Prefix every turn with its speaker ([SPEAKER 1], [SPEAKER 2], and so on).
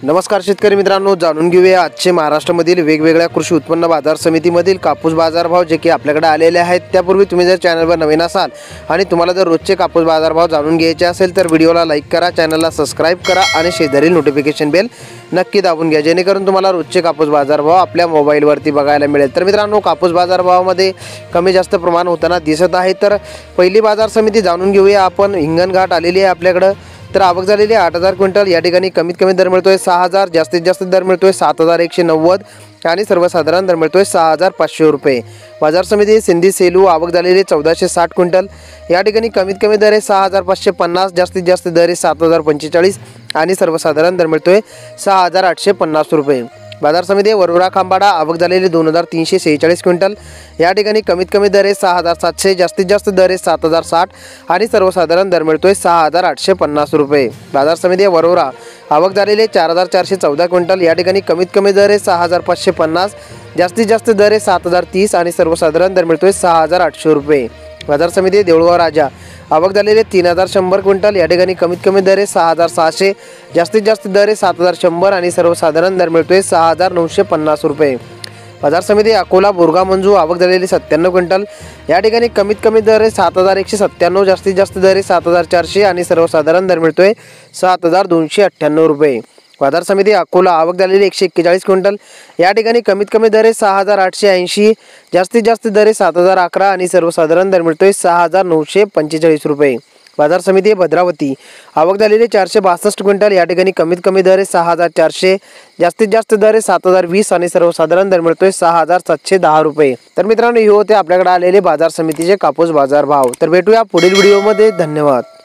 [SPEAKER 1] नमस्कार शेतकरी मित्रांनो, जाणून घेऊया आजचे महाराष्ट्रामधील वेगवेगळ्या कृषी उत्पन्न बाजार समितीमधील कापूस बाजारभाव जे की आपल्याकडे आलेले आहेत। त्यापूर्वी तुम्ही जर चॅनलवर नवीन असाल आणि तुम्हाला जर रोजचे कापूस बाजारभाव जाणून घ्यायचे असेल तर व्हिडिओला लाईक करा, चॅनलला सबस्क्राइब करा आणि शेजारील नोटिफिकेशन बेल नक्की दाबून घ्या, जेणेकरून तुम्हाला रोजचे कापूस बाजारभाव आपल्या मोबाईलवरती बघायला मिळेल। तर मित्रांनो, कापूस बाजारभावामध्ये कमी जास्त प्रमाण होताना दिसत आहे। तर पहिली बाजार समिती जाणून घेऊया आपण। हिंगणघाट आलेली आहे आपल्याकडे। तर आवक झालेली 8,000 क्विंटल। या ठिकाणी कमीत कमी दर मिळतोय 6,000, जास्तीत जास्त दर मिळतोय 7,190 आणि सर्वसाधारण दर मिळतोय 6,500 रुपये। बाजार समिती सिंधी सेलू आवक झालेली 1,460 क्विंटल। या ठिकाणी कमीत कमी दर आहे 6,550, जास्तीत जास्त दर आहे 7,045 आणि सर्वसाधारण दर मिळतोय 6,850 रुपये। बाजार समिती वरोरा खांबाडा आवक झालेली 2,346 क्विंटल। या ठिकाणी कमीत कमी दर आहे 6,700, जास्तीत जास्त दर आहे 7,060 आणि सर्वसाधारण दर मिळतोय 6,850 रुपये। बाजार समिती वरोरा आवक झालेली 4,414 क्विंटल। या ठिकाणी कमीत कमी दर आहे 6,550, जास्तीत जास्त दर आहे 7,030 आणि सर्वसाधारण दर मिळतोय 6,800 रुपये। बाजार समिती देऊळगाव राजा आवक झालेली 3,100 क्विंटल। या ठिकाणी कमीत कमी दर आहे 6,600, जास्तीत जास्त दर आहे 7,100 आणि सर्वसाधारण दर मिळतोय 6,950 रुपये। बाजार समिती अकोला बोरगा मंजू आवक झालेली 97 क्विंटल। या ठिकाणी कमीत कमी दर आहे 7,197, जास्तीत जास्त दर आहे 7,400 आणि सर्वसाधारण दर मिळतोय 7,298 रुपये। बाजार समिती अकोला आवक झालेली 141 क्विंटल। या ठिकाणी कमीत कमी दर आहे 6,880, जास्तीत जास्त दर आहे 7,011 आणि सर्वसाधारण दर मिळतोय 6,945 रुपये। बाजार समिती भद्रावती आवक झालेली 462 क्विंटल। या ठिकाणी कमीत कमी दर आहे 6,400, जास्तीत जास्त दर आहे 7,020 आणि सर्वसाधारण दर मिळतोय 6,710 रुपये। तर मित्रांनो, हे होते आपल्याकडे आलेले बाजार समितीचे कापूस बाजार भाव। तर भेटूया पुढील व्हिडिओमध्ये। धन्यवाद।